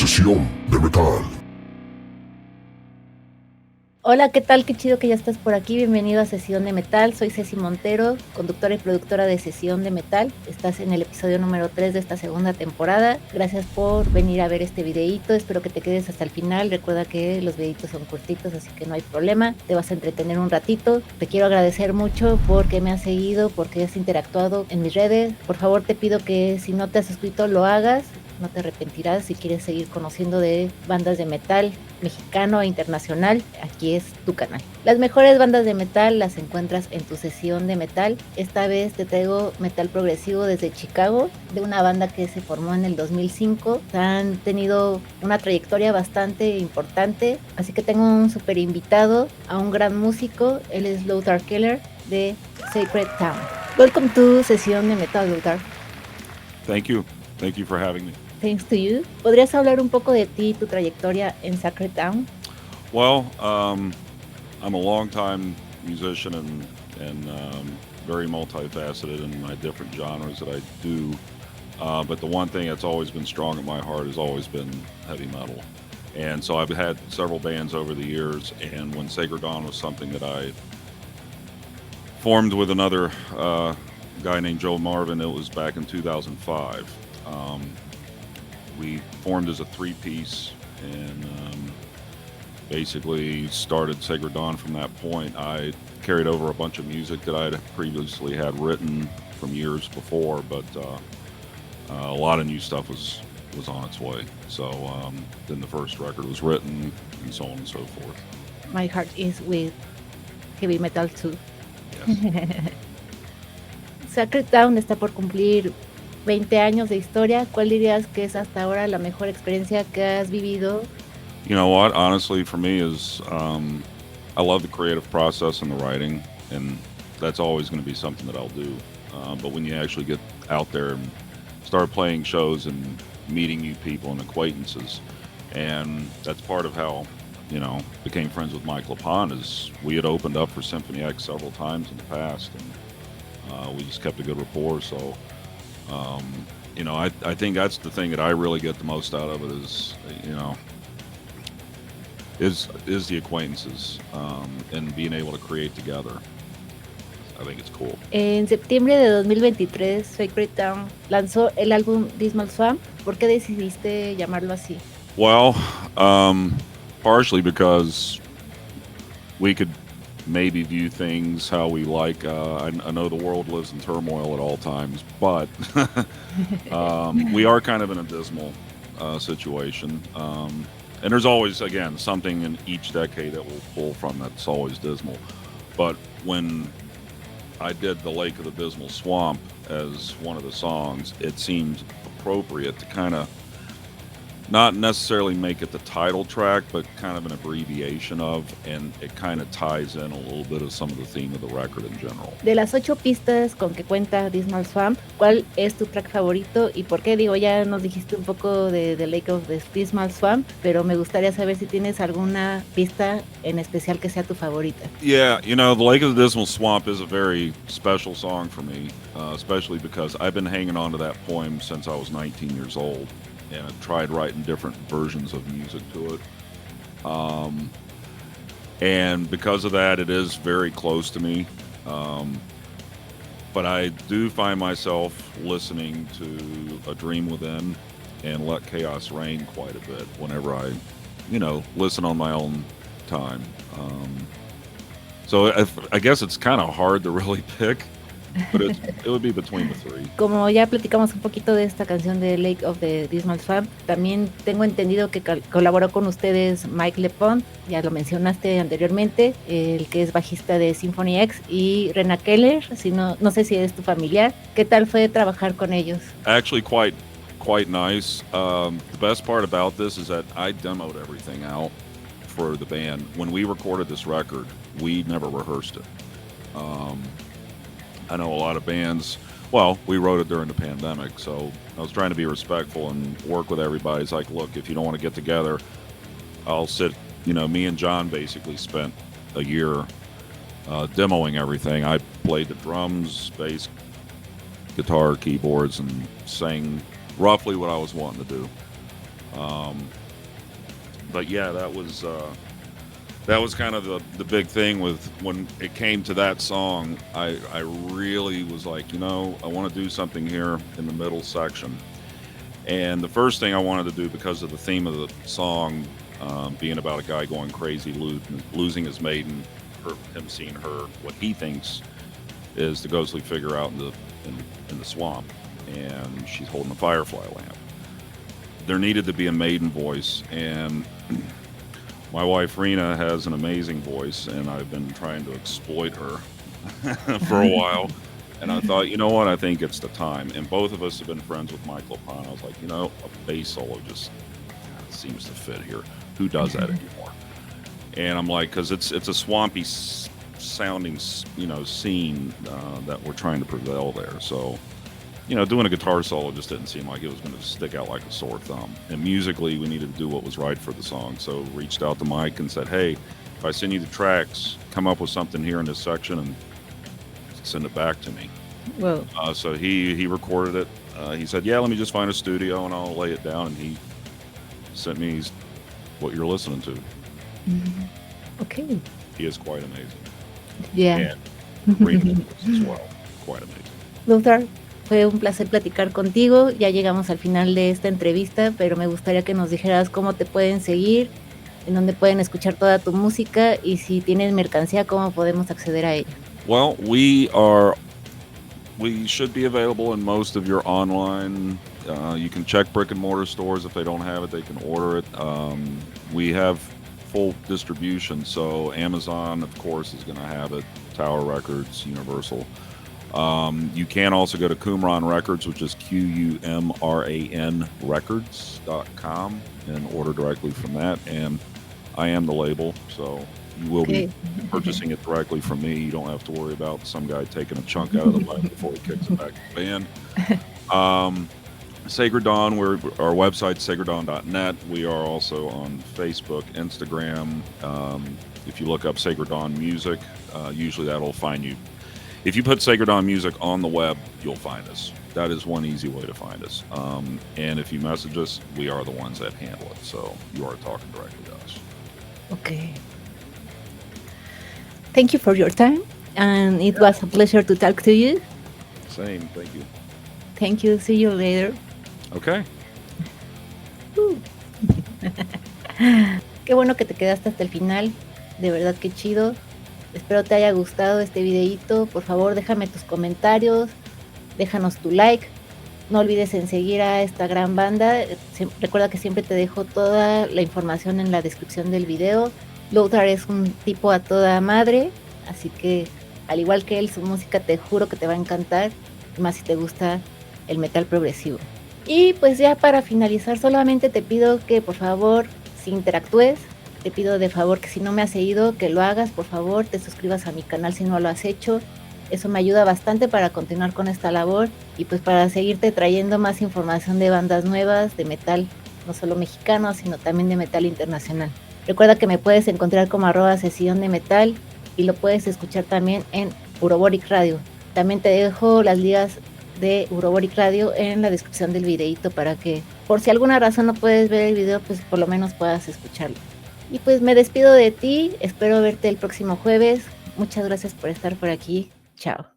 Sesión de metal. Hola, ¿qué tal? Qué chido que ya estás por aquí. Bienvenido a Sesión de Metal. Soy Ceci Montero, conductora y productora de Sesión de Metal. Estás en el episodio número 3 de esta segunda temporada. Gracias por venir a ver este videíto. Espero que te quedes hasta el final. Recuerda que los videitos son cortitos, así que no hay problema. Te vas a entretener un ratito. Te quiero agradecer mucho porque me has seguido, porque has interactuado en mis redes. Por favor, te pido que si no te has suscrito, lo hagas. No te arrepentirás si quieres seguir conociendo de bandas de metal mexicano e internacional. Aquí es tu canal. Las mejores bandas de metal las encuentras en tu sesión de metal. Esta vez te traigo metal progresivo desde Chicago, de una banda que se formó en el 2005. Han tenido una trayectoria bastante importante, así que tengo un super invitado, a un gran músico. Él es Lothar Keller de Sacred Town. Welcome to Sesión de Metal, Lothar. Thank you for having me. Thanks to you. ¿Podrías hablar un poco de ti y tu trayectoria en Sacred Town? Well, I'm a long-time musician and very multifaceted in my different genres that I do. But the one thing that's always been strong in my heart has always been heavy metal. And so I've had several bands over the years, and when Sacred Dawn was something that I formed with another guy named Joe Marvin, it was back in 2005. We formed as a three-piece and basically started Sacred Dawn from that point. I carried over a bunch of music that I previously had written from years before, but a lot of new stuff was on its way. So then the first record was written and so on and so forth. My heart is with heavy metal too. Yes. Sacred Town está por cumplir 20 años de historia. ¿Cuál dirías que es hasta ahora la mejor experiencia que has vivido? You know what? Honestly, for me is I love the creative process and the writing, and that's always going to be something that I'll do. But when you actually get out there and start playing shows and meeting new people and acquaintances, and that's part of how, you know, became friends with Mike LaPont, is we had opened up for Symphony X several times in the past, and we just kept a good rapport. So you know, I think that's the thing that I really get the most out of it is, you know, is the acquaintances and being able to create together. I think it's cool. En septiembre de 2023, Sacred Town lanzó el álbum Dismal Swamp. ¿Por qué decidiste llamarlo así? Well, partially because we could maybe view things how we like. I know the world lives in turmoil at all times, but we are kind of in a dismal situation. And there's always, again, something in each decade that we'll pull from that's always dismal. But when I did The Lake of the Dismal Swamp as one of the songs, it seemed appropriate to kind of not necessarily make it the title track, but kind of an abbreviation of, and it kind of ties in a little bit of some of the theme of the record in general. De las 8 pistas con que cuenta Dismal Swamp, ¿cuál es tu track favorito y por qué? Digo, ya nos dijiste un poco de The Lake of the Dismal Swamp, pero me gustaría saber si tienes alguna pista en especial que sea tu favorita. Yeah, you know, The Lake of the Dismal Swamp is a very special song for me, especially because I've been hanging on to that poem since I was 19 years old. And I've tried writing different versions of music to it. And because of that, it is very close to me. But I do find myself listening to A Dream Within and Let Chaos Reign quite a bit whenever I, you know, listen on my own time. So I guess it's kind of hard to really pick. But it would be between the three. Como ya platicamos un poquito de esta canción de Lake of the Dismal Swamp, también tengo entendido que colaboró con ustedes Mike LaPont, ya lo mencionaste anteriormente, el que es bajista de Symphony X, y Lothar Keller, si no sé si es tu familiar. ¿Qué tal fue trabajar con ellos? Actually, quite nice. The best part about this is that I demoed everything out for the band. When we recorded this record, we never rehearsed it. I know a lot of bands, well, we wrote it during the pandemic, so I was trying to be respectful and work with everybody. It's like, look, if you don't want to get together, I'll sit, you know, me and John basically spent a year demoing everything. I played the drums, bass, guitar, keyboards, and sang roughly what I was wanting to do. But yeah, that was kind of the big thing with when it came to that song. I really was like, I want to do something here in the middle section. And the first thing I wanted to do, because of the theme of the song being about a guy going crazy, losing his maiden, him seeing her, what he thinks is the ghostly figure out in the swamp, and she's holding a firefly lamp. There needed to be a maiden voice, and my wife Rena has an amazing voice, and I've been trying to exploit her for a while. And I thought, you know what, I think it's the time. And both of us have been friends with Mike LaPone. I was like, a bass solo just seems to fit here. Who does that anymore? And I'm like, because it's a swampy sounding, scene that we're trying to prevail there. So, doing a guitar solo just didn't seem like it was going to stick out like a sore thumb. And musically, we needed to do what was right for the song. So reached out to Mike and said, hey, if I send you the tracks, come up with something here in this section and send it back to me. Well, so he recorded it. He said, yeah, let me just find a studio and I'll lay it down. And he sent me what you're listening to. Okay. He is quite amazing. Yeah. And Rena as well. Quite amazing. Lothar, fue un placer platicar contigo. Ya llegamos al final de esta entrevista, pero me gustaría que nos dijeras cómo te pueden seguir, en dónde pueden escuchar toda tu música y si tienes mercancía, cómo podemos acceder a ella. Well, we should be available in most of your online. You can check brick and mortar stores. If they don't have it, they can order it. We have full distribution, so Amazon, of course, is going to have it. Tower Records, Universal. You can also go to Qumran Records, which is QUMRAN Records.com, and order directly from that. And I am the label, so you will be purchasing it directly from me. You don't have to worry about some guy taking a chunk out of the money before he kicks it back to the band. Sacred Dawn, our website, sacreddawn.net. We are also on Facebook, Instagram. If you look up Sacred Dawn Music, usually that'll find you. If you put Sacred Dawn Music on the web, you'll find us. That is one easy way to find us. And if you message us, we are the ones that handle it. So you are talking directly to us. Okay. Thank you for your time, and it was a pleasure to talk to you. Same, thank you. Thank you. See you later. Okay. Qué bueno que te quedaste hasta el final. De verdad que chido. Espero te haya gustado este videito. Por favor, déjame tus comentarios. Déjanos tu like. No olvides en seguir a esta gran banda. Recuerda que siempre te dejo toda la información en la descripción del video. Lothar es un tipo a toda madre, así que al igual que él, su música te juro que te va a encantar, más si te gusta el metal progresivo. Y pues ya para finalizar, solamente te pido que por favor, si interactúes, te pido de favor que si no me has seguido, que lo hagas, por favor, te suscribas a mi canal si no lo has hecho. Eso me ayuda bastante para continuar con esta labor y pues para seguirte trayendo más información de bandas nuevas, de metal, no solo mexicano, sino también de metal internacional. Recuerda que me puedes encontrar como @ceciondemetal y lo puedes escuchar también en Uroboric Radio. También te dejo las ligas de Uroboric Radio en la descripción del videito para que, por si alguna razón no puedes ver el video, pues por lo menos puedas escucharlo. Y pues me despido de ti, espero verte el próximo jueves. Muchas gracias por estar por aquí. Chao.